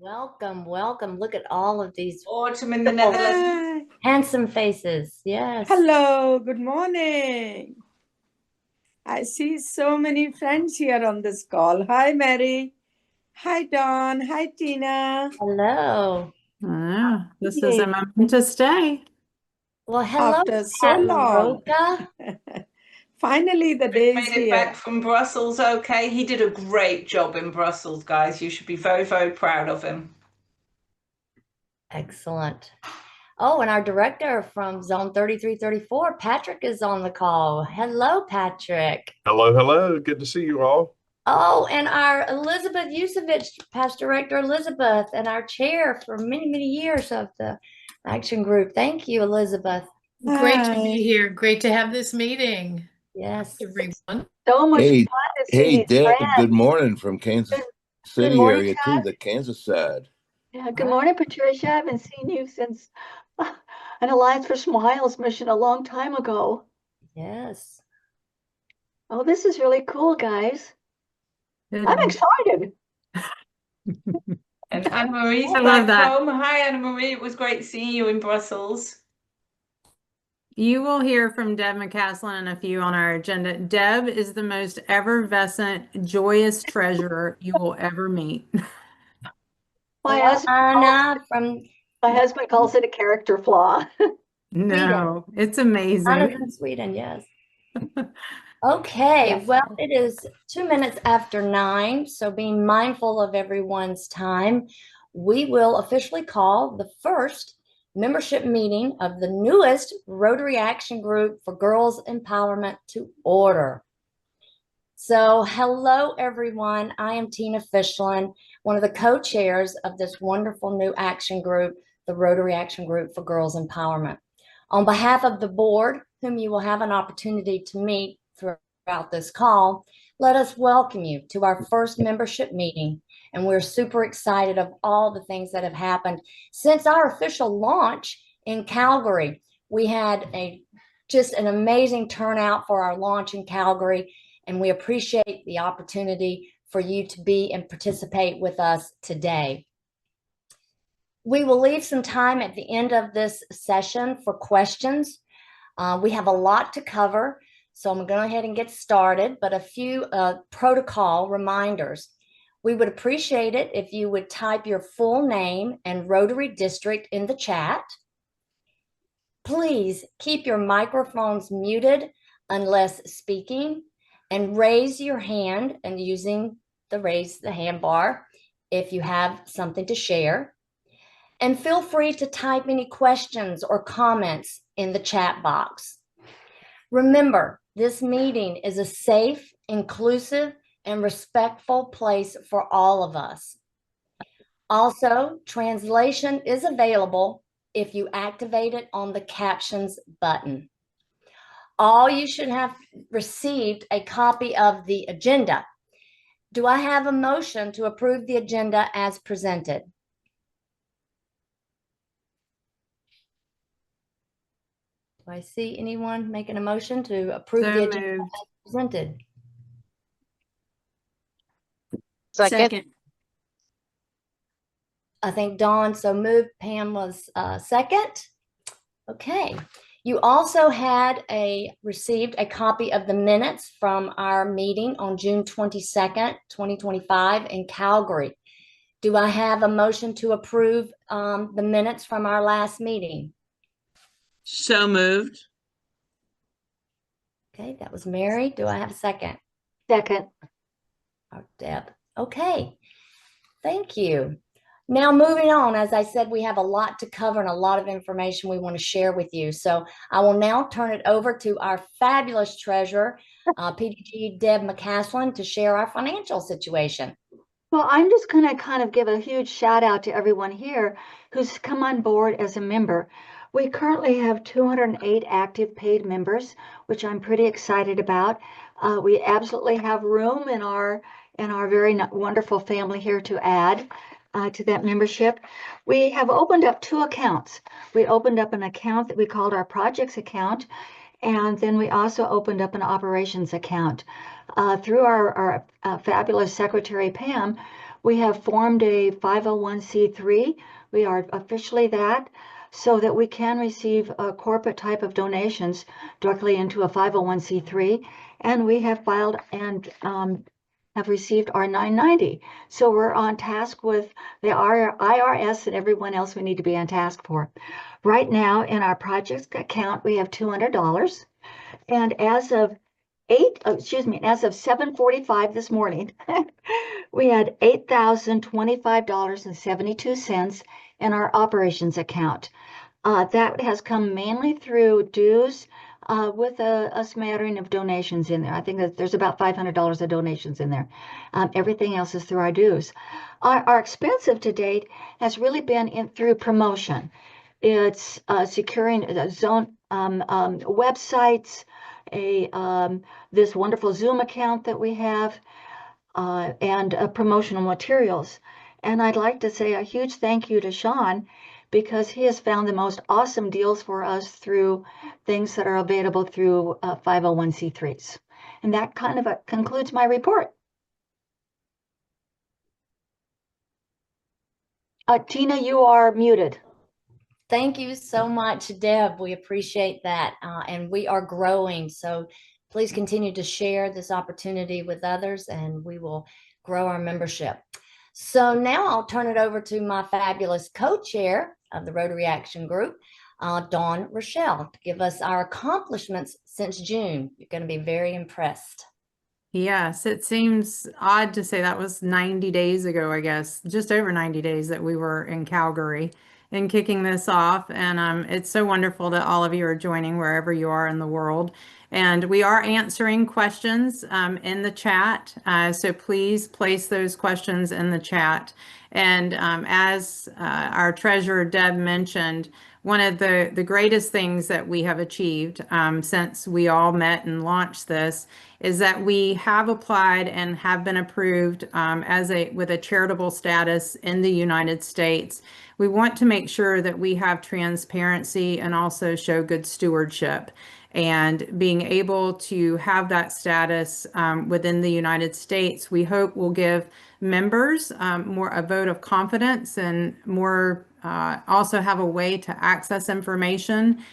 Welcome, welcome. Look at all of these Autumn in the beautiful, Netherlands. Hi. handsome faces. Yes. Hello, good morning. I see so many friends here on this call. Hi, Mary. Hi, Dawn. Hi, Tina. Hello. This is a momentous day. Well, hello, After so Pat long. LaRocca. Finally, the day is Made it back here. from Brussels okay. He did a great job in Brussels, guys. You should be very, very proud of him. Excellent. Oh, and our director from Zone 3334, Patrick, is on the call. Hello, Patrick. Hello, hello. Good to see you all. Oh, and our Elizabeth Yusevich, past director Elizabeth, and our chair for many, many years of the action group. Thank you, Elizabeth. Great to Hi. be here. Great to have this meeting, Yes. everyone. So much Hey, fun to see hey, these Deb, friends. good morning from Kansas Good City morning, area too, Todd. the Kansas side. Yeah, good morning, Patricia. I haven't seen you since an Alliance for Smiles mission a long time ago. Yes. Oh, this is really cool, guys. Good. I'm excited. And Anne-Marie's I love back that. home. Hi, Anne-Marie. It was great seeing you in Brussels. You will hear from Deb McCaslin and a few on our agenda. Deb is the most effervescent, joyous treasurer you will ever meet. My Hello, husband Anna from calls it a character flaw. No, it's Anna's amazing. in Sweden, yes. Okay, Yes. well, it is 2 minutes after 9, so being mindful of everyone's time, we will officially call the first membership meeting of the newest Rotary Action Group for Girls Empowerment to order. So, hello, everyone. I am Tina Fischlin, one of the co-chairs of this wonderful new action group, the Rotary Action Group for Girls Empowerment. On behalf of the board, whom you will have an opportunity to meet throughout this call, let us welcome you to our first membership meeting. And we're super excited of all the things that have happened since our official launch in Calgary. We had just an amazing turnout for our launch in Calgary, and we appreciate the opportunity for you to be and participate with us today. We will leave some time at the end of this session for questions. We have a lot to cover, so I'm going to go ahead and get started, but a few protocol reminders. We would appreciate it if you would type your full name and Rotary district in the chat. Please keep your microphones muted unless speaking, and raise your hand and using the raise the hand bar if you have something to share. And feel free to type any questions or comments in the chat box. Remember, this meeting is a safe, inclusive, and respectful place for all of us. Also, translation is available if you activate it on the captions button. All you should have received a copy of the agenda. Do I have a motion to approve the agenda as presented? Do I see anyone making a motion to approve the agenda as presented? Second. I think Dawn so moved. Pam was second. Okay. You also had received a copy of the minutes from our meeting on June 22nd, 2025 in Calgary. Do I have a motion to approve the minutes from our last meeting? So moved. Okay, that was Mary. Do I have a second? Second. Oh, Deb. Okay. Thank you. Now, moving on, as I said, we have a lot to cover and a lot of information we want to share with you. So I will now turn it over to our fabulous treasurer, PDG Deb McCaslin, to share our financial situation. Well, I'm just going to kind of give a huge shout out to everyone here who's come on board as a member. We currently have 208 active paid members, which I'm pretty excited about. We absolutely have room in our very wonderful family here to add to that membership. We have opened up 2 accounts. We opened up an account that we called our projects account, and then we also opened up an operations account. Through our fabulous secretary, Pam, We have formed a 501c3. We are officially that, so that we can receive a corporate type of donations directly into a 501c3. And we have filed and have received our 990. So we're on task with the IRS and everyone else we need to be on task for. Right now in our projects account, we have $200. And as of 7:45 this morning, we had $8,025.72 in our operations account. That has come mainly through dues, with a smattering of donations in there. I think that there's about $500 of donations in there. Everything else is through our dues. Our expensive to date has really been through promotion. It's securing zone websites, this wonderful Zoom account that we have, and promotional materials. And I'd like to say a huge thank you to Sean, because he has found the most awesome deals for us through things that are available through 501c3s. And that kind of concludes my report. Tina, you are muted. Thank you so much, Deb. We appreciate that. And we are growing. So please continue to share this opportunity with others, and we will grow our membership. So now I'll turn it over to my fabulous co-chair of the Rotary Action Group, Dawn Rochelle, to give us our accomplishments since June. You're going to be very impressed. Yes, it seems odd to say that was 90 days ago, I guess, just over 90 days that we were in Calgary and kicking this off. And it's so wonderful that all of you are joining wherever you are in the world. And we are answering questions in the chat. So please place those questions in the chat. And as our treasurer, Deb, mentioned, one of the greatest things that we have achieved since we all met and launched this is that we have applied and have been approved with a charitable status in the United States. We want to make sure that we have transparency and also show good stewardship. And being able to have that status within the United States, we hope will give members more a vote of confidence and more also have a way to access information.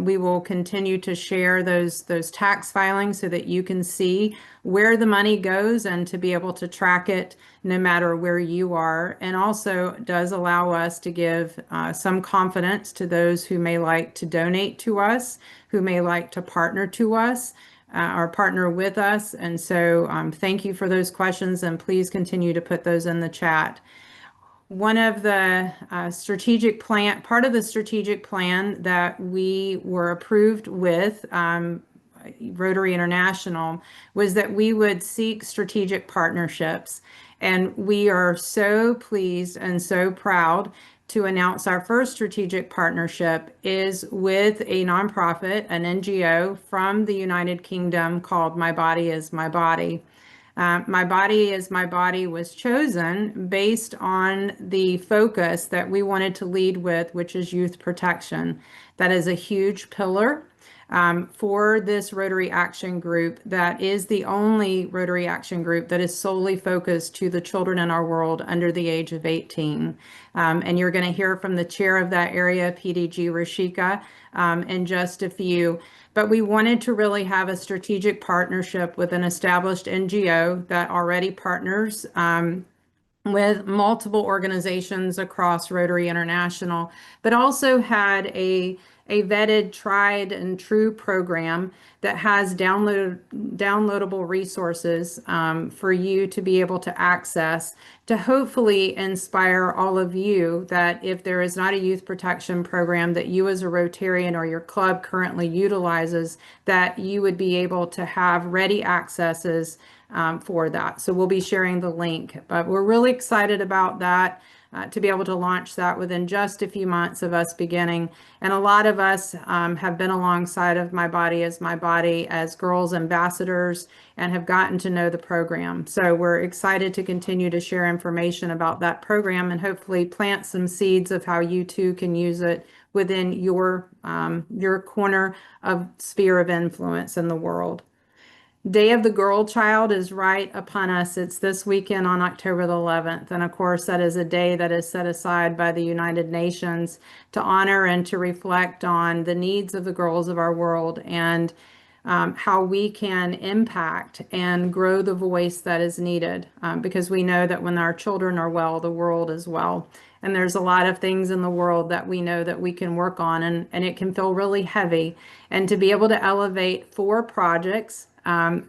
We will continue to share those tax filings so that you can see where the money goes and to be able to track it no matter where you are. And also does allow us to give some confidence to those who may like to donate to us, who may like to partner to us, or partner with us. And so thank you for those questions, and please continue to put those in the chat. One of the part of the strategic plan that we were approved with Rotary International was that we would seek strategic partnerships. And we are so pleased and so proud to announce our first strategic partnership is with a nonprofit, an NGO from the United Kingdom called My Body is My Body. My Body is My Body was chosen based on the focus that we wanted to lead with, which is youth protection. That is a huge pillar for this Rotary Action Group. That is the only Rotary Action Group that is solely focused to the children in our world under the age of 18. And you're going to hear from the chair of that area, PDG Rashika, in just a few. But we wanted to really have a strategic partnership with an established NGO that already partners with multiple organizations across Rotary International, but also had a vetted, tried and true program that has downloadable resources for you to be able to access, to hopefully inspire all of you that if there is not a youth protection program that you as a Rotarian or your club currently utilizes, that you would be able to have ready accesses for that. So we'll be sharing the link, but we're really excited about that, to be able to launch that within just a few months of us beginning. And a lot of us have been alongside of My Body is My Body as girls ambassadors and have gotten to know the program. So we're excited to continue to share information about that program and hopefully plant some seeds of how you too can use it within your corner of sphere of influence in the world. Day of the Girl Child is right upon us. It's this weekend on October the 11th. And of course, that is a day that is set aside by the United Nations to honor and to reflect on the needs of the girls of our world and how we can impact and grow the voice that is needed. Because we know that when our children are well, the world is well. And there's a lot of things in the world that we know that we can work on, and it can feel really heavy. And to be able to elevate 4 projects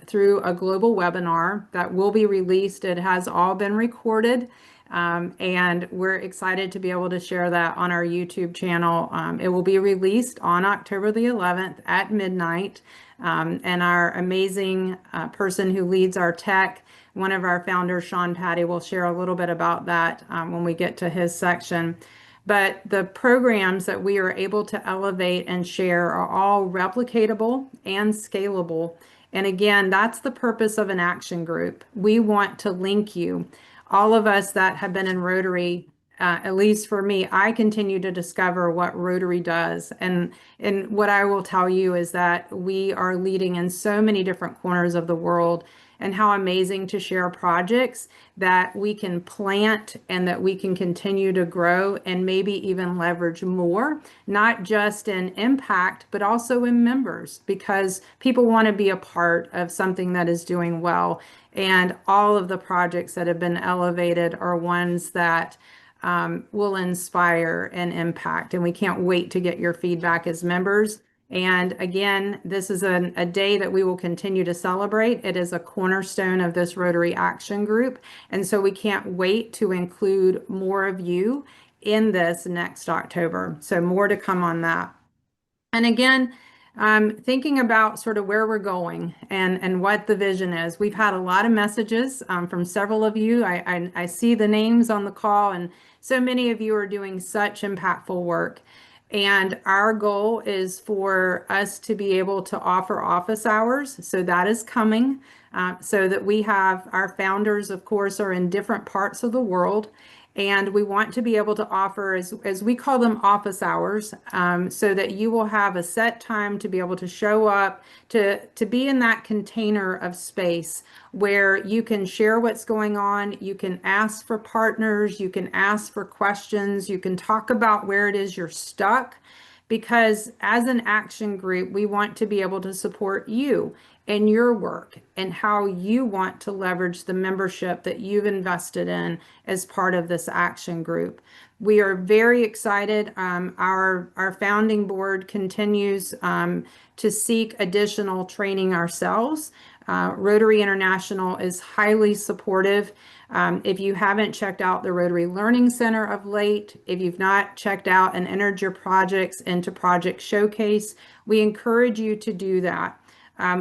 through a global webinar that will be released. It has all been recorded, and we're excited to be able to share that on our YouTube channel. It will be released on October the 11th at midnight, and our amazing person who leads our tech, one of our founders, Sean Patty, will share a little bit about that when we get to his section. But the programs that we are able to elevate and share are all replicatable and scalable. And again, that's the purpose of an action group. We want to link you. All of us that have been in Rotary, at least for me, I continue to discover what Rotary does. And what I will tell you is that we are leading in so many different corners of the world, and how amazing to share projects that we can plant and that we can continue to grow and maybe even leverage more, not just in impact, but also in members, because people want to be a part of something that is doing well. And all of the projects that have been elevated are ones that will inspire and impact. And we can't wait to get your feedback as members. And again, this is a day that we will continue to celebrate. It is a cornerstone of this Rotary Action Group. And so we can't wait to include more of you in this next October. So more to come on that. And again, thinking about sort of where we're going and what the vision is. We've had a lot of messages from several of you. I see the names on the call, and so many of you are doing such impactful work. And our goal is for us to be able to offer office hours. So that is coming, so that we have our founders, of course, are in different parts of the world. And we want to be able to offer, as we call them, office hours, so that you will have a set time to be able to show up, to be in that container of space where you can share what's going on, you can ask for partners, you can ask for questions, you can talk about where it is you're stuck. Because as an action group, we want to be able to support you in your work and how you want to leverage the membership that you've invested in as part of this action group. We are very excited. Our founding board continues to seek additional training ourselves. Rotary International is highly supportive. If you haven't checked out the Rotary Learning Center of late, if you've not checked out and entered your projects into Project Showcase, we encourage you to do that.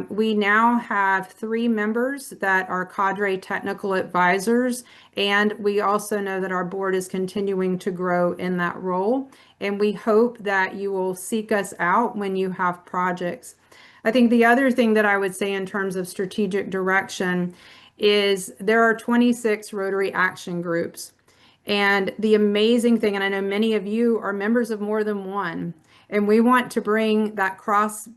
We now have 3 members that are cadre technical advisors, and we also know that our board is continuing to grow in that role. And we hope that you will seek us out when you have projects. I think the other thing that I would say in terms of strategic direction is there are 26 Rotary action groups. And the amazing thing, and I know many of you are members of more than one, and we want to bring that cross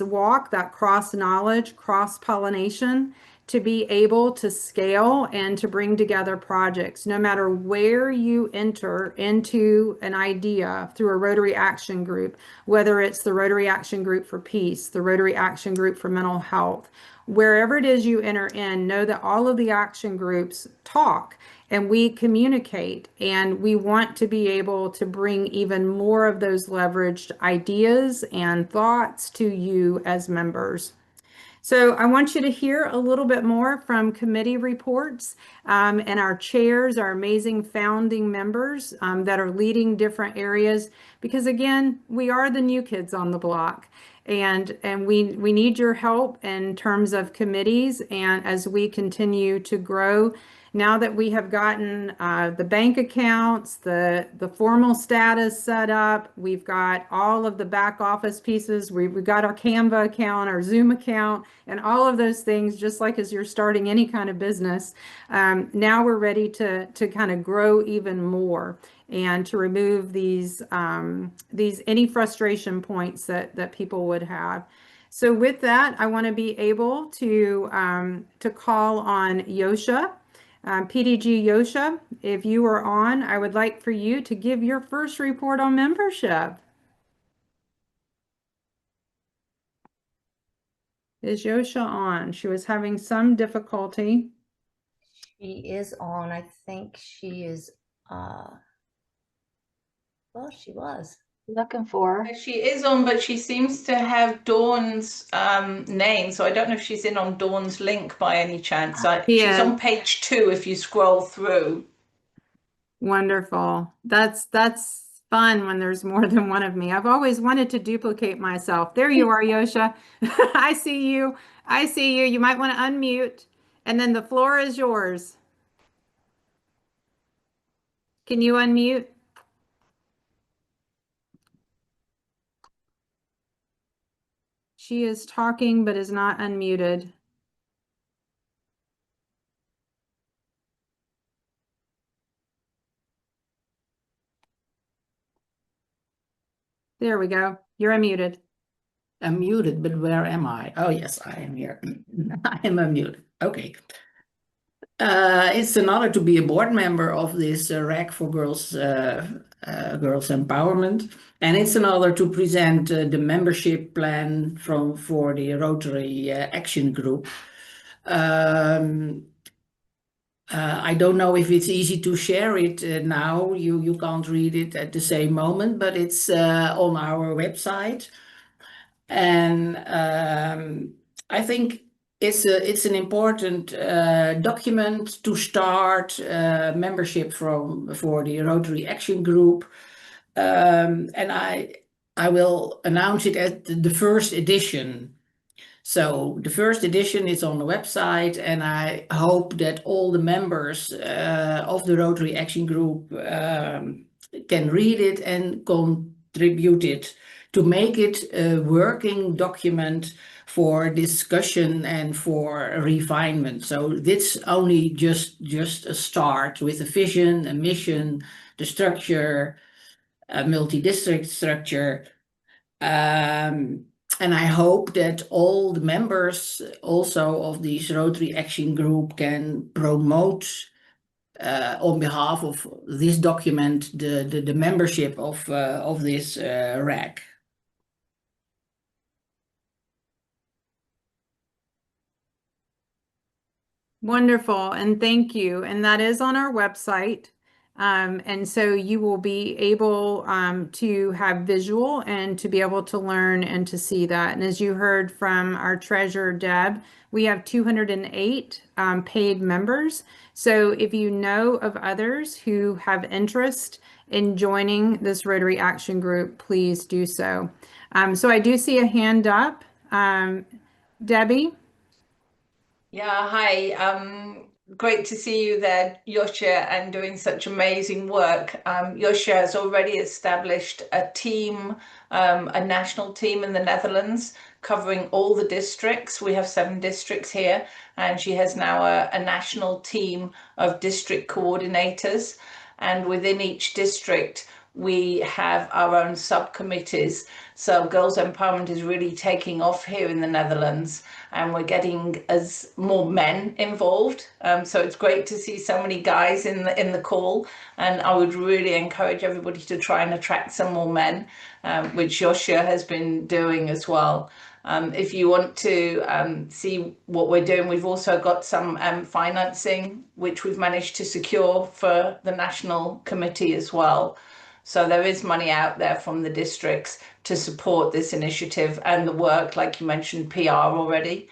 walk, that cross knowledge, cross pollination to be able to scale and to bring together projects. No matter where you enter into an idea through a Rotary Action Group, whether it's the Rotary Action Group for Peace, the Rotary Action Group for Mental Health, wherever it is you enter in, know that all of the action groups talk and we communicate, and we want to be able to bring even more of those leveraged ideas and thoughts to you as members. So I want you to hear a little bit more from committee reports and our chairs, our amazing founding members that are leading different areas, because again, we are the new kids on the block. And we need your help in terms of committees, and as we continue to grow. Now that we have gotten the bank accounts, the formal status set up, we've got all of the back office pieces, we've got our Canva account, our Zoom account, and all of those things, just like as you're starting any kind of business. Now we're ready to kind of grow even more and to remove these any frustration points that people would have. So with that, I want to be able to call on Yosha, PDG Yosha. If you are on, I would like for you to give your first report on membership. Is Yosha on? She was having some difficulty. She is on. I think she is, well, she was. Looking for her. She is on, but she seems to have Dawn's name, so I don't know if she's in on Dawn's link by any chance. She's Yeah. on page 2 if you scroll through. Wonderful. That's fun when there's more than one of me. I've always wanted to duplicate myself. There you are, Yosha. I see you. I see you. You might want to unmute, and then the floor is yours. Can you unmute? She is talking but is not unmuted. There we go. You're unmuted. I'm muted, but where am I? Oh, yes, I am here. I am unmuted. Okay. It's an honor to be a board member of this RAG4GE Girls Empowerment. And it's an honor to present the membership plan for the Rotary Action Group. I don't know if it's easy to share it now. You can't read it at the same moment, but it's on our website. And I think it's an important document to start membership for the Rotary Action Group. And I will announce it as the first edition. So the first edition is on the website, and I hope that all the members of the Rotary Action Group can read it and contribute it to make it a working document for discussion and for refinement. So this only just a start with a vision, a mission, the structure, a multi-district structure. And I hope that all the members also of this Rotary Action Group can promote on behalf of this document the membership of this RAG. Wonderful, and thank you. And that is on our website. And so you will be able to have visual and to be able to learn and to see that. And as you heard from our treasurer, Deb, we have 208 paid members. So if you know of others who have interest in joining this Rotary Action Group, please do so. So I do see a hand up. Debbie? Yeah, hi. Great to see you there, Yosha, and doing such amazing work. Yosha has already established a team, a national team in the Netherlands, covering all the districts. We have 7 districts here, and she has now a national team of district coordinators. And within each district, we have our own subcommittees. So Girls Empowerment is really taking off here in the Netherlands, and we're getting more men involved. So it's great to see so many guys in the call, and I would really encourage everybody to try and attract some more men, which Yosha has been doing as well. If you want to see what we're doing, we've also got some financing, which we've managed to secure for the National Committee as well. So there is money out there from the districts to support this initiative and the work, like you mentioned, PR already.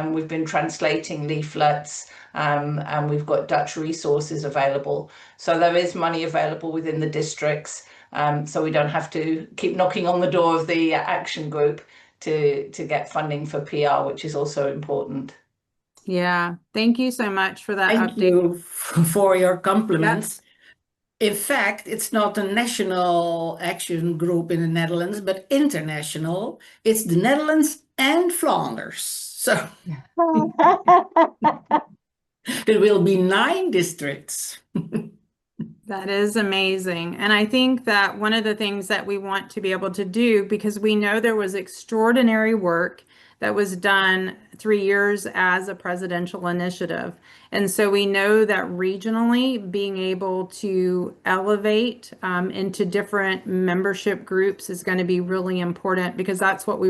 We've been translating leaflets, and we've got Dutch resources available. So there is money available within the districts, so we don't have to keep knocking on the door of the action group to get funding for PR, which is also important. Yeah, thank you so much for that Thank update. you for your compliments. In fact, it's not a national action group in the Netherlands, but international. It's the Netherlands and Flanders. So there will be 9 districts. That is amazing. And I think that one of the things that we want to be able to do, because we know there was extraordinary work that was done 3 years as a presidential initiative. And so we know that regionally being able to elevate into different membership groups is going to be really important because that's what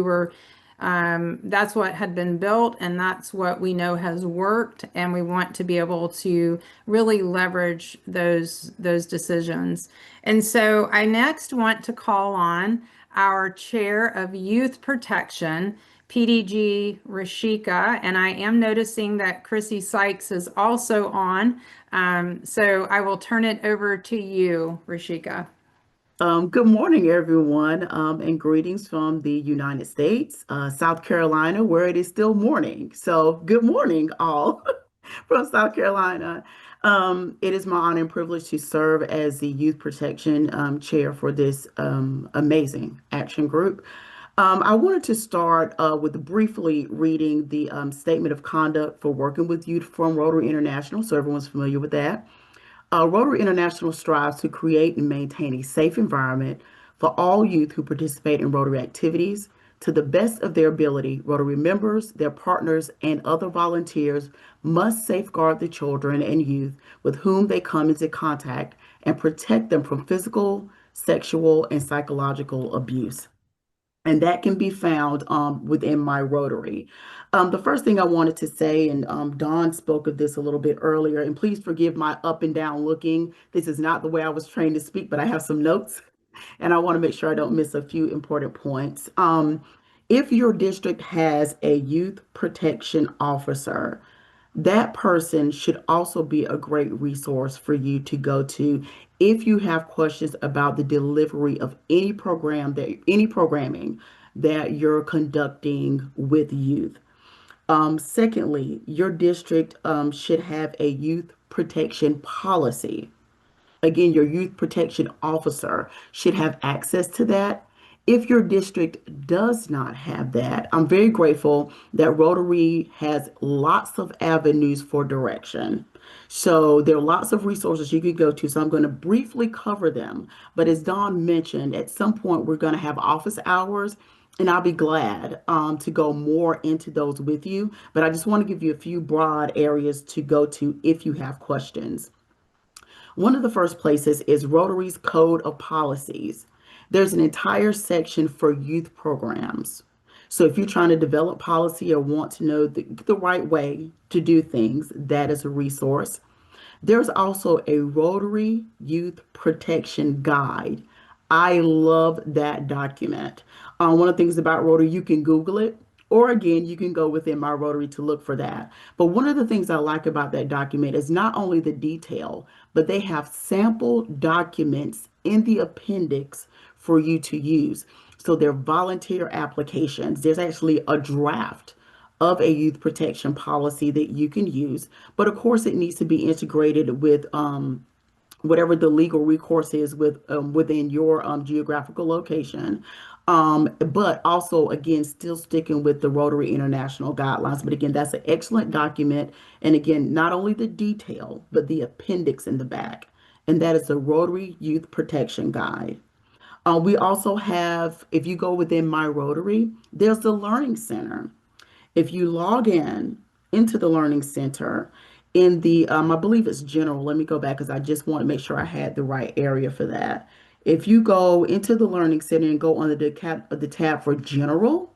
that's what had been built and that's what we know has worked. And we want to be able to really leverage those decisions. And so I next want to call on our Chair of Youth Protection, PDG Rashika, and I am noticing that Chrissy Sykes is also on. So I will turn it over to you, Rashika. Good morning, everyone, and greetings from the United States, South Carolina, where it is still morning. So, good morning, all from South Carolina. It is my honor and privilege to serve as the Youth Protection Chair for this amazing action group. I wanted to start with briefly reading the Statement of Conduct for Working with Youth from Rotary International, so everyone's familiar with that. Rotary International strives to create and maintain a safe environment for all youth who participate in Rotary activities. To the best of their ability, Rotary members, their partners, and other volunteers must safeguard the children and youth with whom they come into contact and protect them from physical, sexual, and psychological abuse. And that can be found within my Rotary. The first thing I wanted to say, and Dawn spoke of this a little bit earlier, and please forgive my up and down looking. This is not the way I was trained to speak, but I have some notes, and I want to make sure I don't miss a few important points. If your district has a youth protection officer, that person should also be a great resource for you to go to if you have questions about the delivery of any programming that you're conducting with youth. Secondly, your district should have a youth protection policy. Again, your youth protection officer should have access to that. If your district does not have that, I'm very grateful that Rotary has lots of avenues for direction. So there are lots of resources you could go to. So I'm going to briefly cover them. But as Dawn mentioned, at some point we're going to have office hours. And I'll be glad to go more into those with you. But I just want to give you a few broad areas to go to if you have questions. One of the first places is Rotary's Code of Policies. There's an entire section for youth programs. So if you're trying to develop policy or want to know the right way to do things, that is a resource. There's also a Rotary Youth Protection Guide. I love that document. One of the things about Rotary, you can Google it, or again, you can go within my Rotary to look for that. But one of the things I like about that document is not only the detail, but they have sample documents in the appendix for you to use. So they're volunteer applications. There's actually a draft of a youth protection policy that you can use. But of course, it needs to be integrated with whatever the legal recourse is within your geographical location. But also, again, still sticking with the Rotary International guidelines. But again, that's an excellent document. And again, not only the detail, but the appendix in the back. And that is the Rotary Youth Protection Guide. We also have, if you go within My Rotary, there's the Learning Center. If you log into the Learning Center in the, I believe it's general. Let me go back because I just want to make sure I had the right area for that. If you go into the Learning Center and go under the tab for general,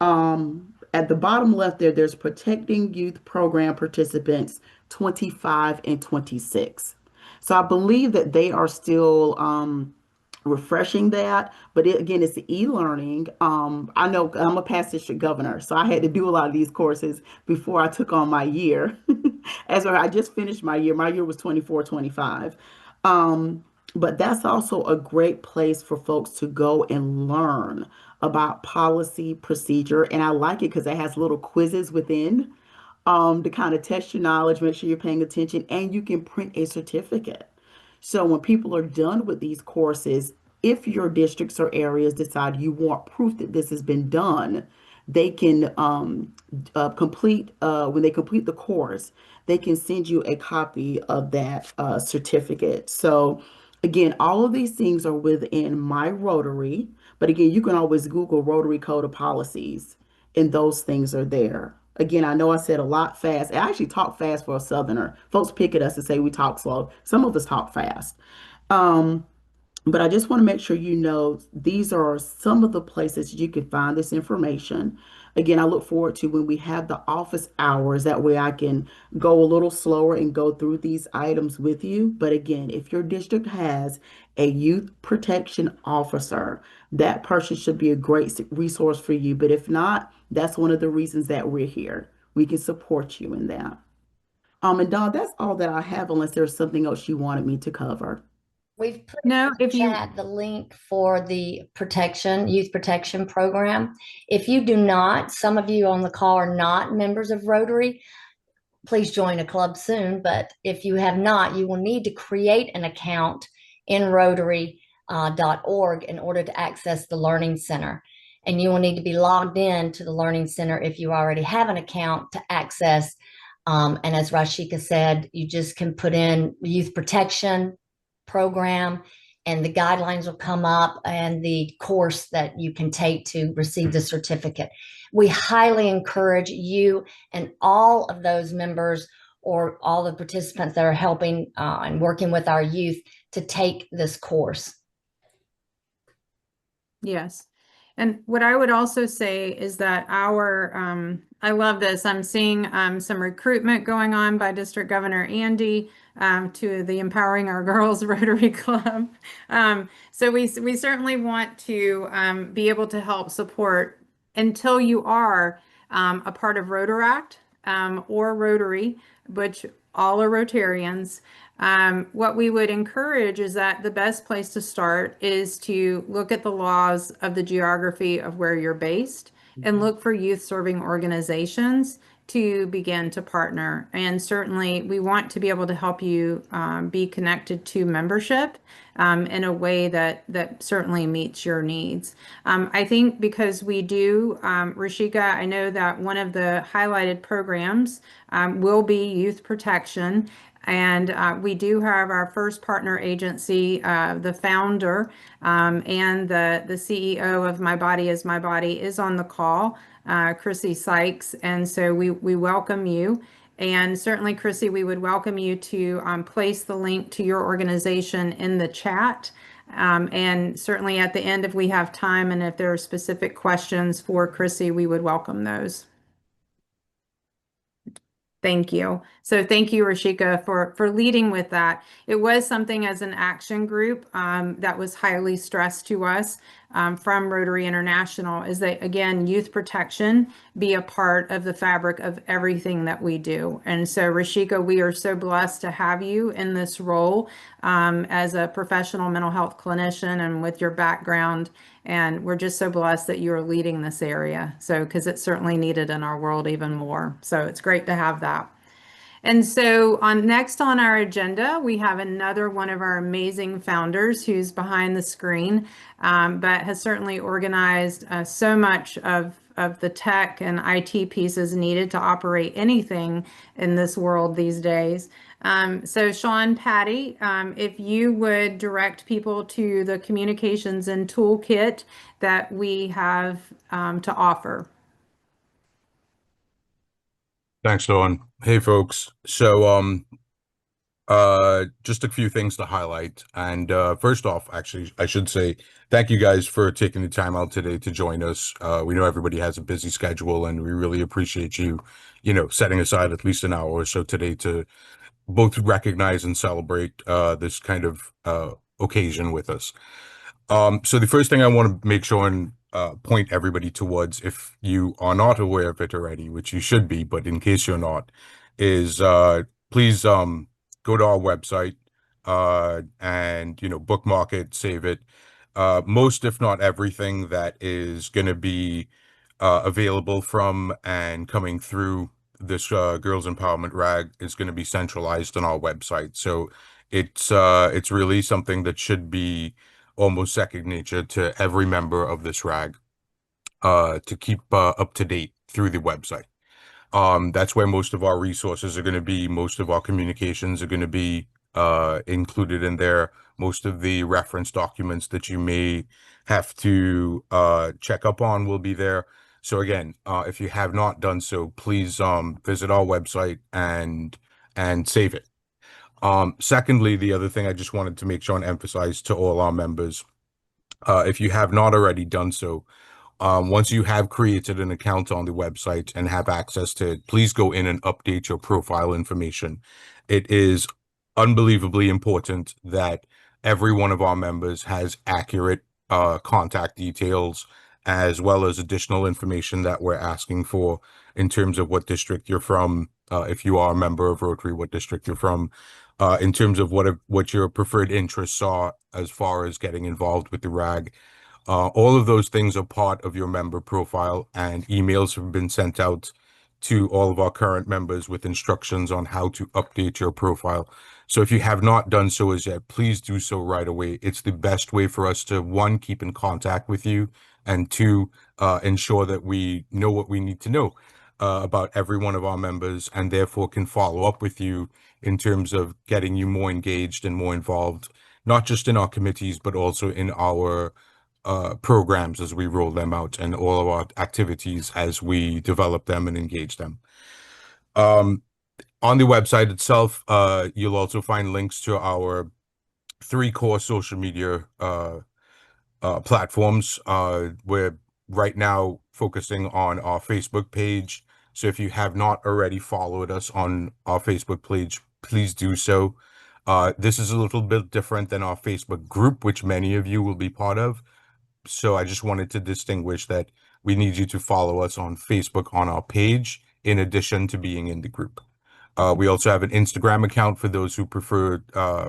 at the bottom left there's Protecting Youth Program Participants 25 and 26. So I believe that they are still refreshing that, but again, it's the e-learning. I know I'm a past district governor, so I had to do a lot of these courses before I took on my year. I just finished my year. My year was 24-25. But that's also a great place for folks to go and learn about policy procedure. And I like it because it has little quizzes within to kind of test your knowledge, make sure you're paying attention, and you can print a certificate. So when people are done with these courses, if your districts or areas decide you want proof that this has been done, they can when they complete the course, they can send you a copy of that certificate. So again, all of these things are within my Rotary, but again, you can always Google Rotary Code of Policies and those things are there. Again, I know I said a lot fast. I actually talk fast for a Southerner. Folks pick at us and say we talk slow. Some of us talk fast. Um, but I just want to make sure you know these are some of the places you can find this information. Again, I look forward to when we have the office hours. That way I can go a little slower and go through these items with you. But again, if your district has a youth protection officer, that person should be a great resource for you. But if not, that's one of the reasons that we're here. We can support you in that. And Dawn, that's all that I have unless there's something else you wanted me to cover. We've put No, in the if you chat the link for the youth protection program. If you do not, some of you on the call are not members of Rotary, please join a club soon. But if you have not, you will need to create an account in Rotary.org in order to access the Learning Center. And you will need to be logged in to the Learning Center if you already have an account to access. And as Rashika said, you just can put in youth protection program and the guidelines will come up and the course that you can take to receive the certificate. We highly encourage you and all of those members or all the participants that are helping and working with our youth to take this course. Yes. And what I would also say is that I love this. I'm seeing some recruitment going on by District Governor Andy to the Empowering Our Girls Rotary Club. So we certainly want to be able to help support until you are a part of Rotaract or Rotary, which all are Rotarians. What we would encourage is that the best place to start is to look at the laws of the geography of where you're based and look for youth serving organizations to begin to partner. And certainly we want to be able to help you be connected to membership in a way that certainly meets your needs. I think because we do, Rashika, I know that one of the highlighted programs will be youth protection. And we do have our first partner agency, the founder and the CEO of My Body is My Body is on the call, Chrissy Sykes. And so we welcome you. And certainly, Chrissy, we would welcome you to place the link to your organization in the chat. And certainly at the end, if we have time and if there are specific questions for Chrissy, we would welcome those. Thank you. So thank you, Rashika, for leading with that. It was something as an action group that was highly stressed to us from Rotary International is that, again, youth protection be a part of the fabric of everything that we do. And so, Rashika, we are so blessed to have you in this role as a professional mental health clinician and with your background. And we're just so blessed that you are leading this area. So, because it's certainly needed in our world even more. So it's great to have that. And so next on our agenda, we have another one of our amazing founders who's behind the screen, but has certainly organized so much of the tech and IT pieces needed to operate anything in this world these days. So Sean Patty, if you would direct people to the communications and toolkit that we have to offer. Thanks, Dawn. Hey, folks. So, just a few things to highlight. And first off, actually, I should say thank you guys for taking the time out today to join us. We know everybody has a busy schedule, and we really appreciate you, setting aside at least an hour or so today to both recognize and celebrate this kind of occasion with us. So the first thing I want to make sure and point everybody towards, if you are not aware of it already, which you should be, but in case you're not, is please go to our website and bookmark it, save it. Most, if not everything that is going to be available from and coming through this Girls Empowerment RAG is going to be centralized on our website. So it's really something that should be almost second nature to every member of this RAG to keep up to date through the website. That's where most of our resources are going to be. Most of our communications are going to be included in there. Most of the reference documents that you may have to check up on will be there. So again, if you have not done so, please visit our website and save it. Secondly, the other thing I just wanted to make sure and emphasize to all our members, if you have not already done so, once you have created an account on the website and have access to it, please go in and update your profile information. It is unbelievably important that every one of our members has accurate contact details, as well as additional information that we're asking for in terms of what district you're from, if you are a member of Rotary, what district you're from, in terms of what your preferred interests are as far as getting involved with the RAG. All of those things are part of your member profile, and emails have been sent out to all of our current members with instructions on how to update your profile. So if you have not done so as yet, please do so right away. It's the best way for us to, one, keep in contact with you, and two, ensure that we know what we need to know about every one of our members, and therefore can follow up with you in terms of getting you more engaged and more involved, not just in our committees, but also in our programs as we roll them out, and all of our activities as we develop them and engage them. On the website itself, you'll also find links to our 3 core social media platforms. We're right now focusing on our Facebook page. So if you have not already followed us on our Facebook page, please do so. This is a little bit different than our Facebook group, which many of you will be part of. So I just wanted to distinguish that we need you to follow us on Facebook on our page, in addition to being in the group. We also have an Instagram account for those who prefer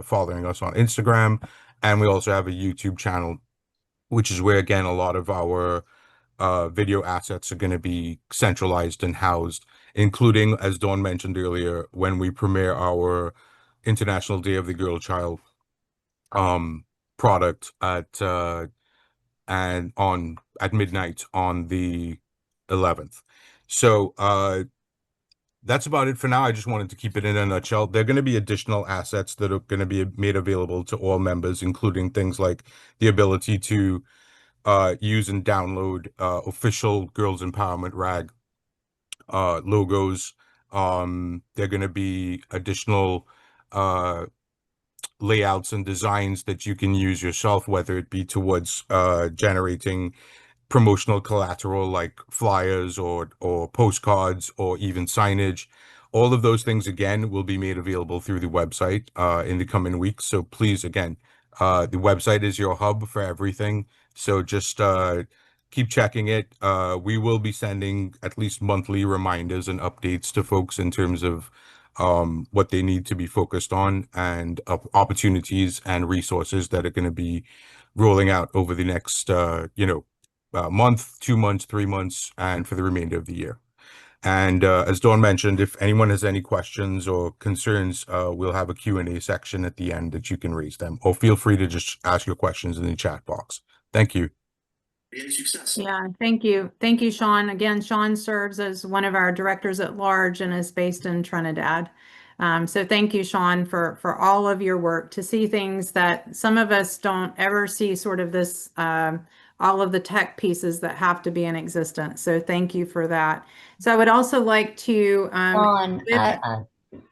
following us on Instagram. And we also have a YouTube channel, which is where, again, a lot of our video assets are going to be centralized and housed, including, as Dawn mentioned earlier, when we premiere our International Day of the Girl Child product at midnight on the 11th. So that's about it for now. I just wanted to keep it in a nutshell. There are going to be additional assets that are going to be made available to all members, including things like the ability to use and download official Girls Empowerment RAG logos. There are going to be additional layouts and designs that you can use yourself, whether it be towards generating promotional collateral like flyers or postcards or even signage. All of those things, again, will be made available through the website in the coming weeks. So please, again, the website is your hub for everything. So just keep checking it. We will be sending at least monthly reminders and updates to folks in terms of what they need to be focused on, and opportunities and resources that are going to be rolling out over the next, month, 2 months, 3 months, and for the remainder of the year. And as Dawn mentioned, if anyone has any questions or concerns, we'll have a Q&A section at the end that you can raise them, or feel free to just ask your questions in the chat box. Thank you. Yeah, thank you. Thank you, Sean. Again, Sean serves as one of our directors at large and is based in Trinidad. So thank you, Sean, for all of your work to see things that some of us don't ever see, sort of this, all of the tech pieces that have to be in existence. So thank you for that. So I would also like to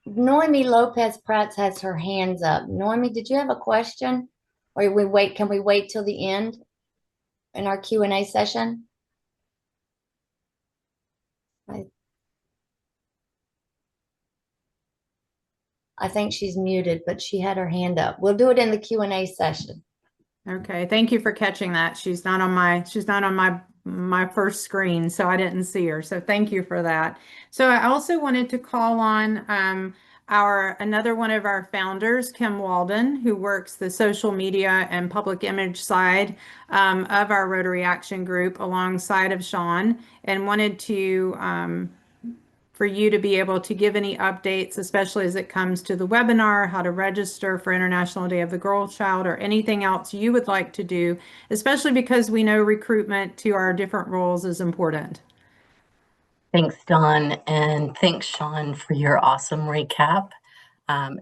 Noemi Lopez Prats has her hands up. Noemi, did you have a question? Or can we wait till the end in our Q&A session? I think she's muted, but she had her hand up. We'll do it in the Q&A session. Okay, thank you for catching that. She's not on my first screen, so I didn't see her. So thank you for that. So I also wanted to call on another one of our founders, Kim Walden, who works the social media and public image side of our Rotary Action Group alongside of Sean, and wanted to for you to be able to give any updates, especially as it comes to the webinar, how to register for International Day of the Girl Child, or anything else you would like to do, especially because we know recruitment to our different roles is important. Thanks, Dawn, and thanks, Sean, for your awesome recap.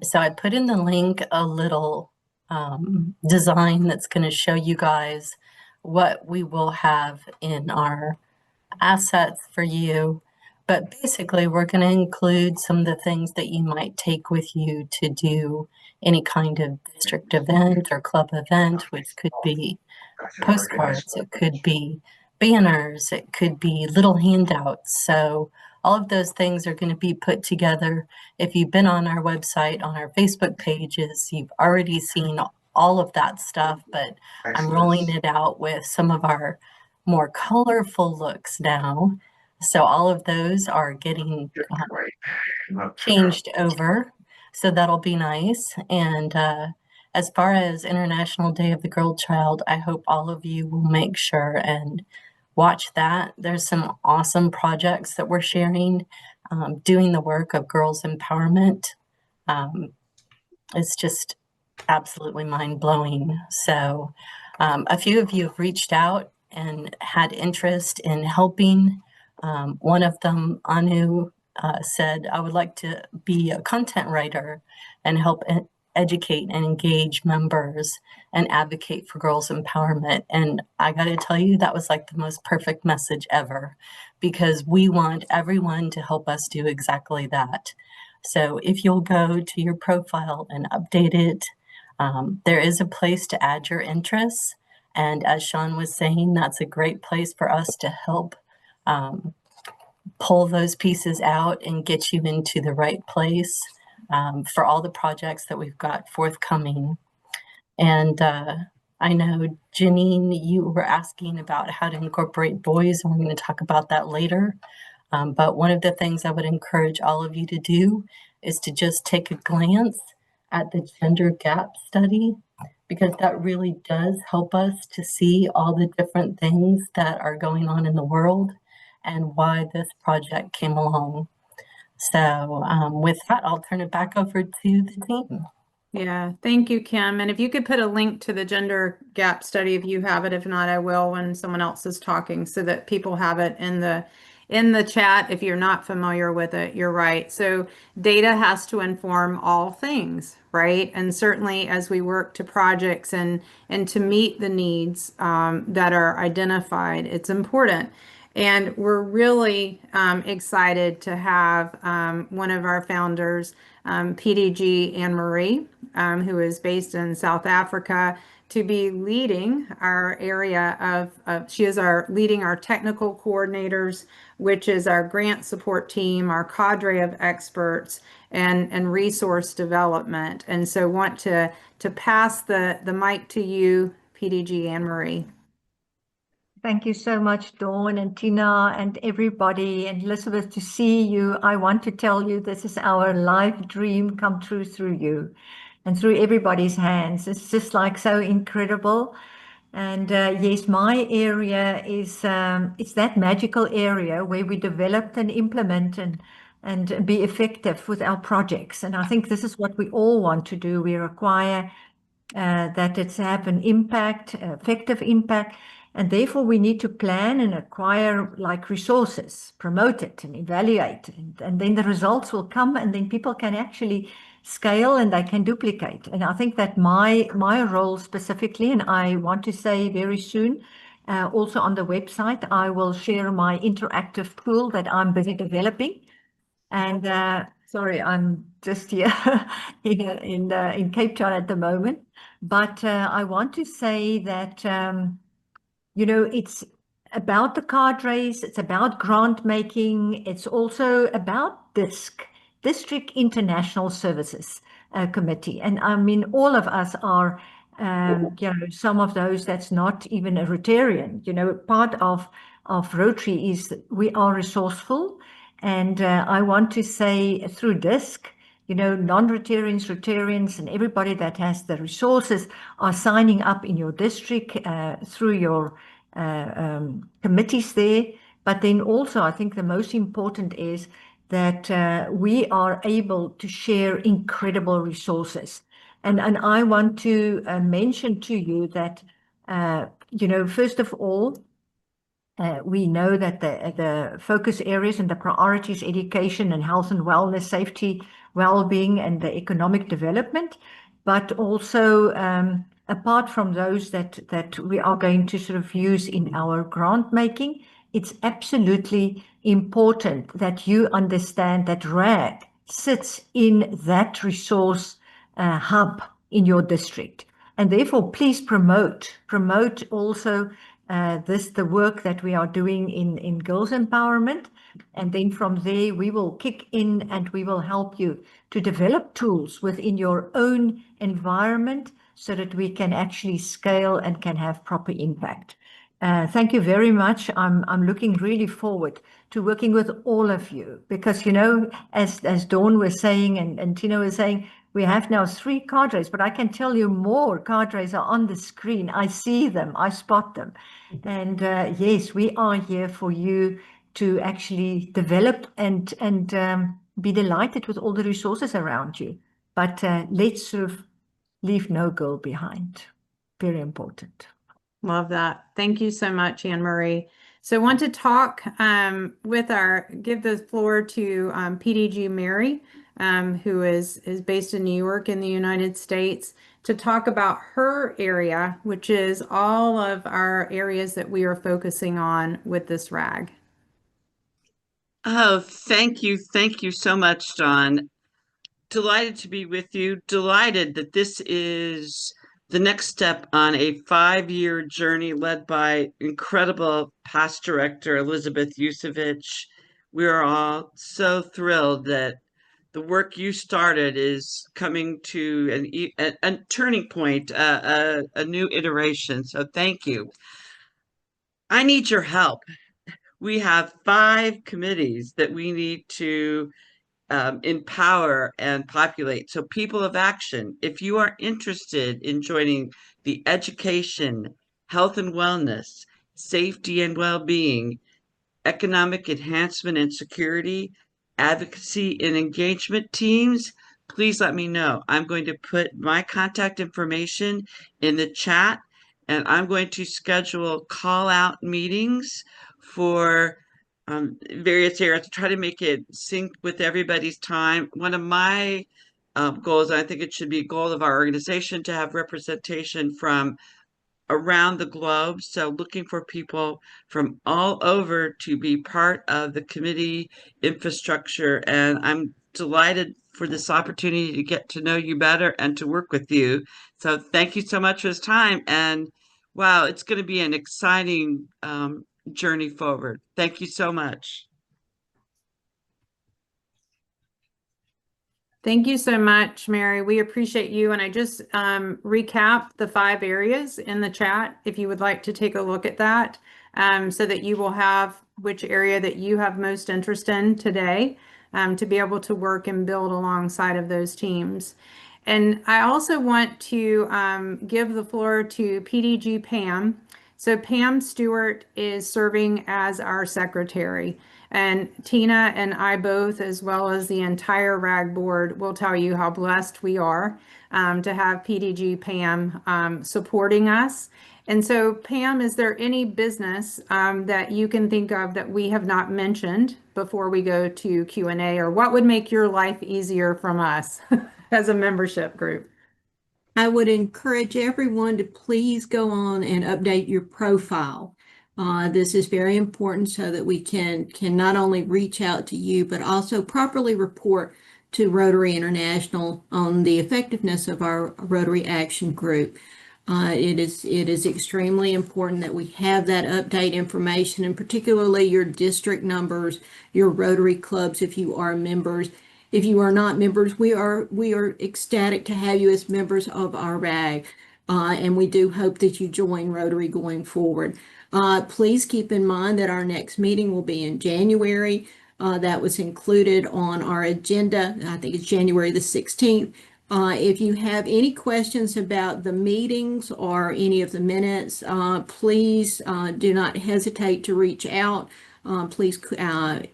So I put in the link a little design that's going to show you guys what we will have in our assets for you. But basically, we're going to include some of the things that you might take with you to do any kind of district event or club event, which could be postcards, it could be banners, it could be little handouts. So all of those things are going to be put together. If you've been on our website, on our Facebook pages, you've already seen all of that stuff, but I'm rolling it out with some of our more colorful looks now. So all of those are getting changed over. So that'll be nice. And as far as International Day of the Girl Child, I hope all of you will make sure and watch that. There's some awesome projects that we're sharing, doing the work of girls empowerment. It's just absolutely mind-blowing. So a few of you have reached out and had interest in helping. One of them, Anu, said, I would like to be a content writer and help educate and engage members and advocate for girls' empowerment. And I got to tell you, that was like the most perfect message ever, because we want everyone to help us do exactly that. So if you'll go to your profile and update it, there is a place to add your interests. And as Sean was saying, that's a great place for us to help pull those pieces out and get you into the right place for all the projects that we've got forthcoming. And I know, Janine, you were asking about how to incorporate boys, and we're going to talk about that later. But one of the things I would encourage all of you to do is to just take a glance at the gender gap study, because that really does help us to see all the different things that are going on in the world and why this project came along. So with that, I'll turn it back over to the team. Yeah, thank you, Kim. And if you could put a link to the gender gap study, if you have it, if not, I will when someone else is talking, so that people have it in the chat. If you're not familiar with it, you're right. So data has to inform all things, right? And certainly as we work to projects and to meet the needs that are identified, it's important. And we're really excited to have one of our founders, PDG Anne-Marie, who is based in South Africa, to be leading our area of she is leading our technical coordinators, which is our grant support team, our cadre of experts, and resource development. And so want to pass the mic to you, PDG Anne-Marie. Thank you so much, Dawn and Tina and everybody, and Elizabeth, to see you. I want to tell you this is our life dream come true through you and through everybody's hands. It's just like so incredible. And yes, my area is it's that magical area where we develop and implement and be effective with our projects. And I think this is what we all want to do. We require that it's have an impact, effective impact. And therefore, we need to plan and acquire like resources, promote it and evaluate. And then the results will come, and then people can actually scale and they can duplicate. And I think that my role specifically, and I want to say very soon, also on the website, I will share my interactive tool that I'm busy developing. And sorry, I'm just here in Cape Town at the moment. But I want to say that you know, it's about the cadres, it's about grant making, it's also about District International Services Committee. And I mean, all of us are, you know, some of those that's not even a Rotarian. You know, part of Rotary is we are resourceful. And I want to say through DISC, you know, non-Rotarians, Rotarians, and everybody that has the resources are signing up in your district through your committees there. But then also, I think the most important is that we are able to share incredible resources. And I want to mention to you that, you know, first of all, we know that the focus areas and the priorities, education and health and wellness, safety, well-being, and the economic development, but also apart from those that we are going to sort of use in our grant making it's absolutely important that you understand that RAG sits in that resource hub in your district. And therefore, please promote also the work that we are doing in girls empowerment. And then from there, we will kick in and we will help you to develop tools within your own environment so that we can actually scale and can have proper impact. Thank you very much. I'm looking really forward to working with all of you because, you know, as Dawn was saying and Tina was saying, we have now 3 cadres, but I can tell you more cadres are on the screen. I see them, I spot them. And yes, we are here for you to actually develop and be delighted with all the resources around you. But let's sort of leave no girl behind. Very important. Love that. Thank you so much, Anne Marie. So I want to talk give the floor to PDG Mary, who is based in New York in the United States, to talk about her area, which is all of our areas that we are focusing on with this RAG. Oh, thank you. Thank you so much, Dawn. Delighted to be with you. Delighted that this is the next step on a 5-year journey led by incredible past director Elizabeth Yusevich. We are all so thrilled that the work you started is coming to a turning point, a new iteration. So thank you. I need your help. We have 5 committees that we need to empower and populate. So people of action, if you are interested in joining the education, health and wellness, safety and well-being, economic enhancement and security, advocacy and engagement teams, please let me know. I'm going to put my contact information in the chat, and I'm going to schedule call out meetings for various areas to try to make it sync with everybody's time. One of my goals, I think it should be a goal of our organization, to have representation from around the globe. So looking for people from all over to be part of the committee infrastructure. And I'm delighted for this opportunity to get to know you better and to work with you. So thank you so much for this time. And wow, it's going to be an exciting journey forward. Thank you so much. Thank you so much, Mary. We appreciate you. And I just recap the 5 areas in the chat if you would like to take a look at that, so that you will have which area that you have most interest in today, to be able to work and build alongside of those teams. And I also want to give the floor to PDG Pam. So Pam Stewart is serving as our secretary. And Tina and I both, as well as the entire RAG board, will tell you how blessed we are to have PDG Pam supporting us. And so, Pam, is there any business that you can think of that we have not mentioned before we go to Q&A, or what would make your life easier from us as a membership group? I would encourage everyone to please go on and update your profile. This is very important so that we can not only reach out to you, but also properly report to Rotary International on the effectiveness of our Rotary Action Group. It is extremely important that we have that update information, and particularly your district numbers, your Rotary clubs if you are members. If you are not members, we are ecstatic to have you as members of our RAG, and we do hope that you join Rotary going forward. Please keep in mind that our next meeting will be in January. That was included on our agenda. I think it's January the 16th. If you have any questions about the meetings or any of the minutes, please do not hesitate to reach out. Please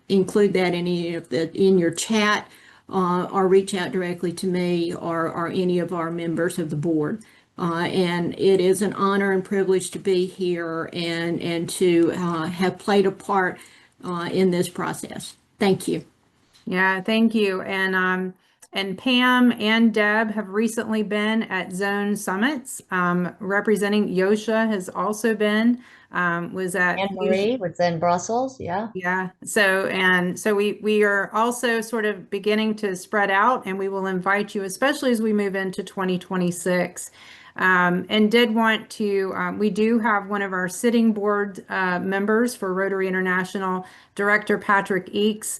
include that in your chat, or reach out directly to me or any of our members of the board. And it is an honor and privilege to be here and to have played a part in this process. Thank you. Yeah, thank you. And And Pam and Deb have recently been at Zone Summits. Representing Yosha has also been, was at Anne Marie was in Brussels. Yeah. Yeah. So we are also sort of beginning to spread out, and we will invite you, especially as we move into 2026. And did want to, we do have one of our sitting board members for Rotary International, Director Patrick Eakes.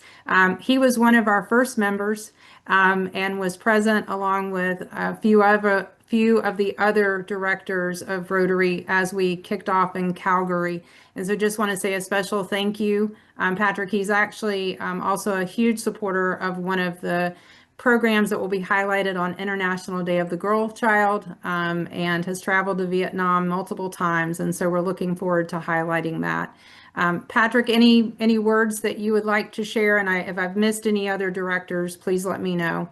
He was one of our first members and was present along with a few of the other directors of Rotary as we kicked off in Calgary. And so just want to say a special thank you. Patrick, he's actually also a huge supporter of one of the programs that will be highlighted on International Day of the Girl Child, and has traveled to Vietnam multiple times. And so we're looking forward to highlighting that. Patrick, any words that you would like to share? And if I've missed any other directors, please let me know.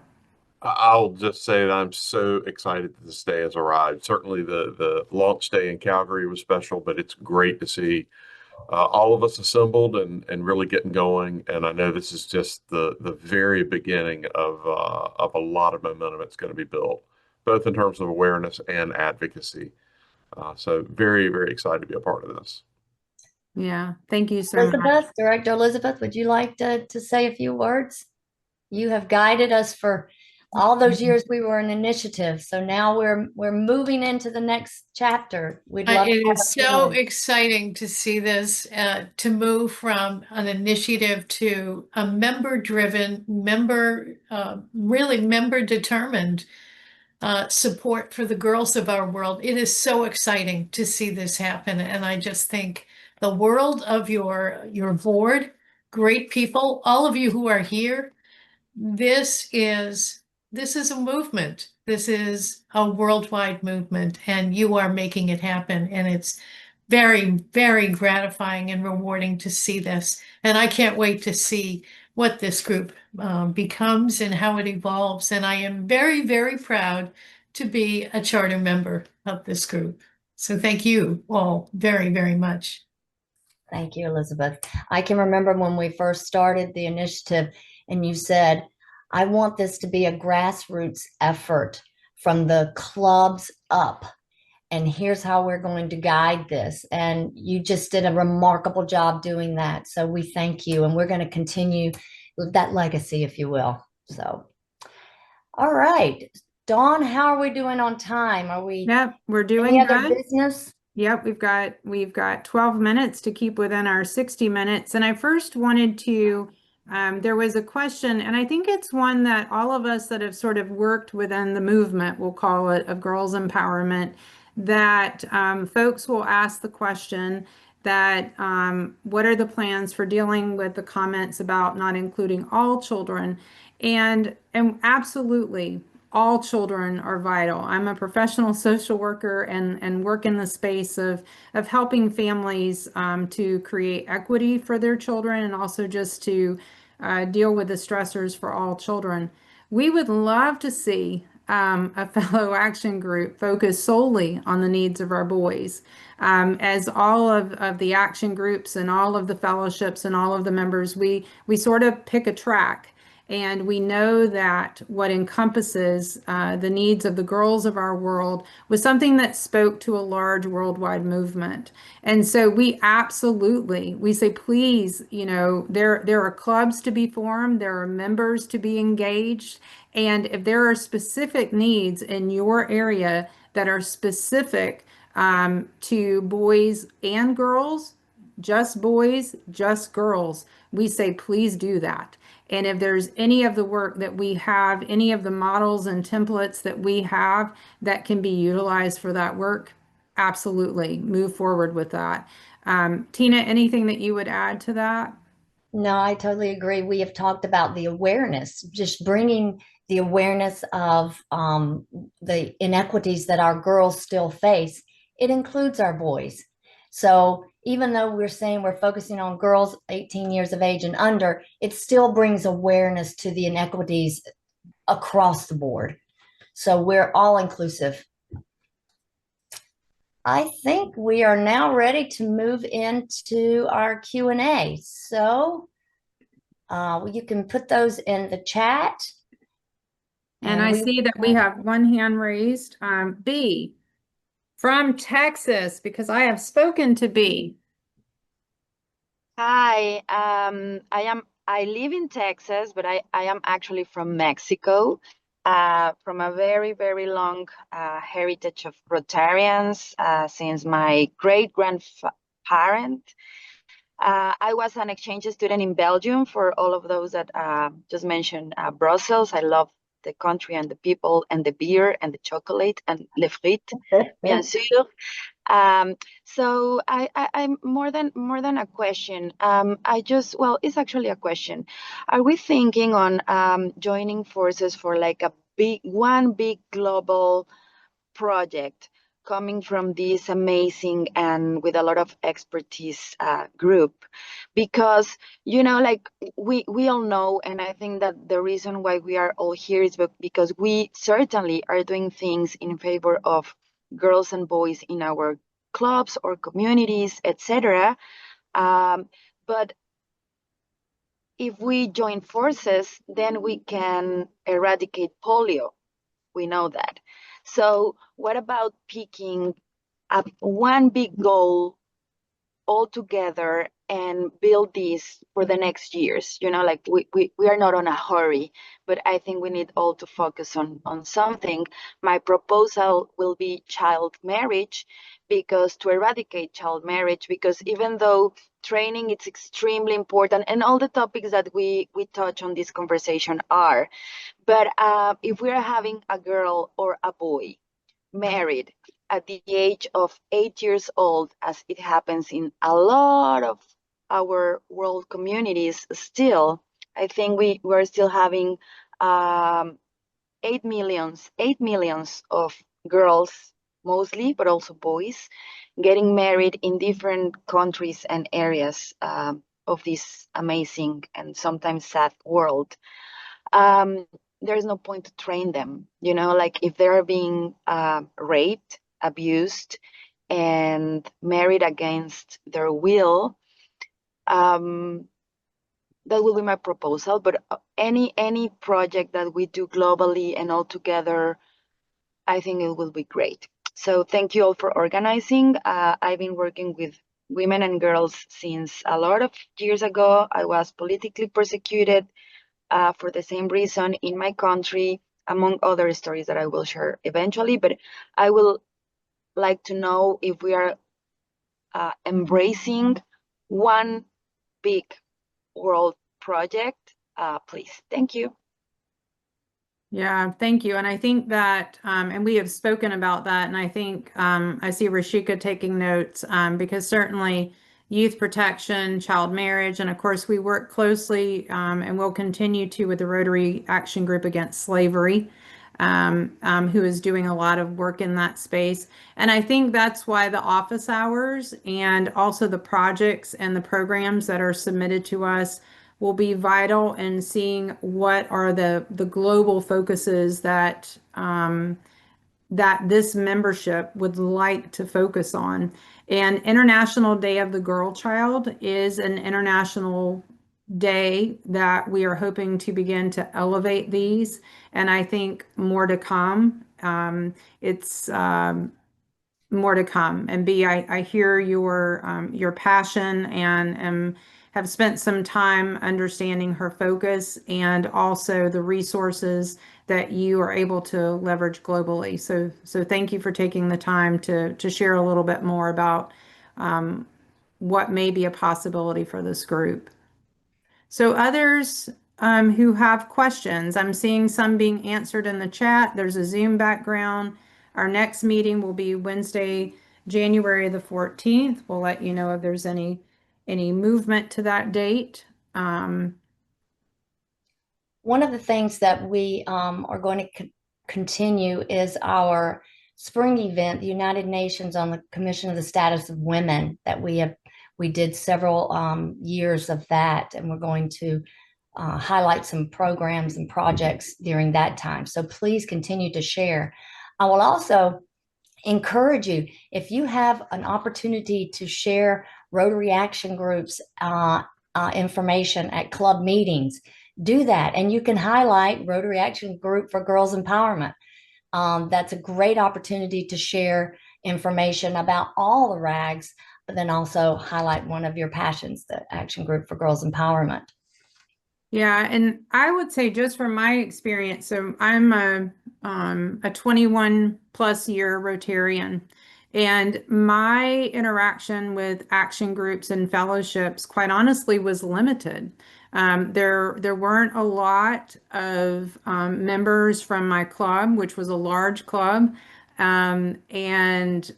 I'll just say that I'm so excited that this day has arrived. Certainly the launch day in Calgary was special, but it's great to see all of us assembled and really getting going. And I know this is just the very beginning of a lot of momentum that's going to be built, both in terms of awareness and advocacy. So very, very excited to be a part of this. Yeah, thank you so much. Elizabeth, Director Elizabeth, would you like to say a few words? You have guided us for all those years we were an initiative. So now we're moving into the next chapter. We'd love to It have is a few so words. exciting to see this, to move from an initiative to a member-driven, really member-determined support for the girls of our world. It is so exciting to see this happen. And I just think the world of your board, great people, all of you who are here, this is a movement. This is a worldwide movement, and you are making it happen. And it's very, very gratifying and rewarding to see this. And I can't wait to see what this group becomes and how it evolves. And I am very, very proud to be a charter member of this group. So thank you all very, very much. Thank you, Elizabeth. I can remember when we first started the initiative and you said, I want this to be a grassroots effort from the clubs up. And here's how we're going to guide this. And you just did a remarkable job doing that. So we thank you. And we're going to continue with that legacy, if you will. So, all right. Dawn, how are we doing on time? Are we? Yep, we're doing any other good. business? Yep, we've got 12 minutes to keep within our 60 minutes. And I first wanted to, there was a question, and I think it's one that all of us that have sort of worked within the movement, we'll call it, of girls empowerment, that folks will ask the question that what are the plans for dealing with the comments about not including all children? And absolutely, all children are vital. I'm a professional social worker and work in the space of helping families to create equity for their children and also just to deal with the stressors for all children. We would love to see a fellow action group focus solely on the needs of our boys. As all of the action groups and all of the fellowships and all of the members, we sort of pick a track. And we know that what encompasses the needs of the girls of our world was something that spoke to a large worldwide movement. And so we say, please, there are clubs to be formed, there are members to be engaged. And if there are specific needs in your area that are specific to boys and girls, just boys, just girls, we say, please do that. And if there's any of the work that we have, any of the models and templates that we have that can be utilized for that work, absolutely move forward with that. Tina, anything that you would add to that? No, I totally agree. We have talked about the awareness, just bringing the awareness of the inequities that our girls still face. It includes our boys. So even though we're saying we're focusing on girls 18 years of age and under, it still brings awareness to the inequities across the board. So we're all inclusive. I think we are now ready to move into our Q&A. So you can put those in the chat. And I see that we have one hand raised. B from Texas, because I have spoken to B. Hi, I live in Texas, but I am actually from Mexico, from a very, very long heritage of Rotarians since my great-grandparent. I was an exchange student in Belgium. For all of those that just mentioned Brussels, I love the country and the people and the beer and the chocolate and les frites, bien sûr. So I'm more than a question. Well, it's actually a question. Are we thinking on joining forces for like one big global project coming from this amazing and with a lot of expertise group? Because like we all know, and I think that the reason why we are all here is because we certainly are doing things in favor of girls and boys in our clubs or communities, etc. But if we join forces, then we can eradicate polio. We know that. So what about picking up one big goal all together and build this for the next years? Like we are not on a hurry, but I think we need all to focus on something. My proposal will be child marriage, because to eradicate child marriage, because even though training is extremely important and all the topics that we touch on this conversation are, but if we are having a girl or a boy married at the age of 8 years old, as it happens in a lot of our world communities still, I think we're still having 8 millions of girls, mostly, but also boys, getting married in different countries and areas of this amazing and sometimes sad world. There's no point to train them, like if they're being raped, abused, and married against their will. That will be my proposal. But any project that we do globally and all together, I think it will be great. So thank you all for organizing. I've been working with women and girls since a lot of years ago. I was politically persecuted for the same reason in my country, among other stories that I will share eventually. But I will like to know if we are embracing one big world project, please. Thank you. Yeah, thank you. And I think that, and we have spoken about that, and I think I see Rashika taking notes, because certainly youth protection, child marriage, and of course we work closely and will continue to with the Rotary Action Group Against Slavery, who is doing a lot of work in that space. And I think that's why the office hours and also the projects and the programs that are submitted to us will be vital in seeing what are the global focuses that that this membership would like to focus on. And International Day of the Girl Child is an international day that we are hoping to begin to elevate these. And I think more to come. It's more to come. And B, I hear your passion and have spent some time understanding her focus and also the resources that you are able to leverage globally. So thank you for taking the time to share a little bit more about what may be a possibility for this group. So others who have questions, I'm seeing some being answered in the chat. There's a Zoom background. Our next meeting will be Wednesday, January the 14th. We'll let you know if there's any movement to that date. One of the things that we are going to continue is our spring event, the United Nations on the Commission of the Status of Women, that we did several years of that, and we're going to highlight some programs and projects during that time. So please continue to share. I will also encourage you, if you have an opportunity to share Rotary Action Groups information at club meetings, do that. And you can highlight Rotary Action Group for Girls Empowerment. That's a great opportunity to share information about all the RAGs, but then also highlight one of your passions, the Action Group for Girls Empowerment. Yeah, and I would say just from my experience, so I'm a 21 plus year Rotarian, and my interaction with action groups and fellowships, quite honestly, was limited. There weren't a lot of members from my club, which was a large club, and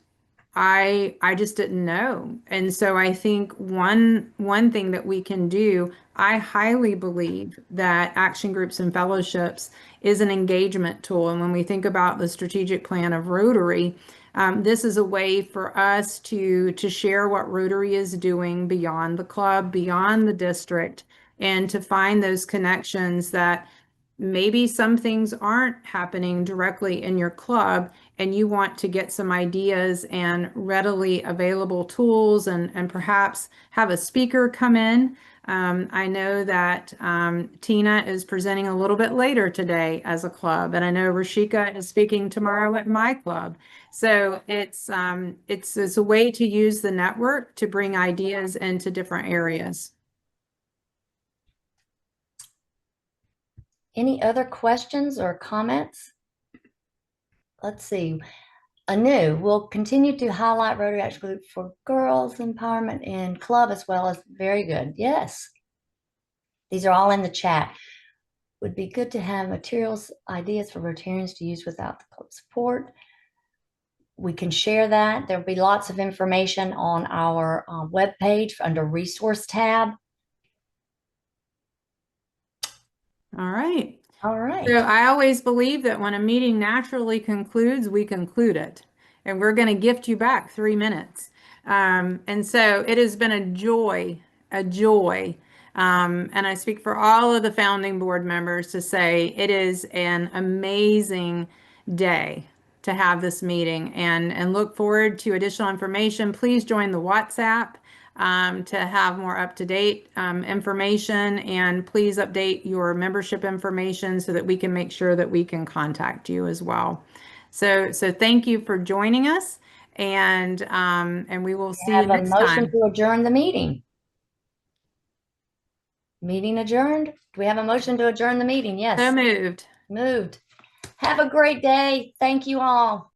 I just didn't know. And so I think one thing that we can do, I highly believe that action groups and fellowships is an engagement tool. And when we think about the strategic plan of Rotary, this is a way for us to share what Rotary is doing beyond the club, beyond the district, and to find those connections that maybe some things aren't happening directly in your club, and you want to get some ideas and readily available tools, and perhaps have a speaker come in. I know that Tina is presenting a little bit later today as a club, and I know Rashika is speaking tomorrow at my club. So it's a way to use the network to bring ideas into different areas. Any other questions or comments? Let's see. Anu will continue to highlight Rotary Action Group for Girls Empowerment in club as well as very good. Yes. These are all in the chat. Would be good to have materials, ideas for Rotarians to use without the club support. We can share that. There'll be lots of information on our webpage under resource tab. All right. All right. So I always believe that when a meeting naturally concludes, we conclude it. And we're going to gift you back 3 minutes. And so it has been a joy, a joy. And I speak for all of the founding board members to say it is an amazing day to have this meeting, and look forward to additional information. Please join the WhatsApp to have more up-to-date information, and please update your membership information so that we can make sure that we can contact you as well. So thank you for joining us, and we will see you next time. Have a motion to adjourn the meeting. Meeting adjourned. Do we have a motion to adjourn the meeting? Yes. So moved. Moved. Have a great day. Thank you all.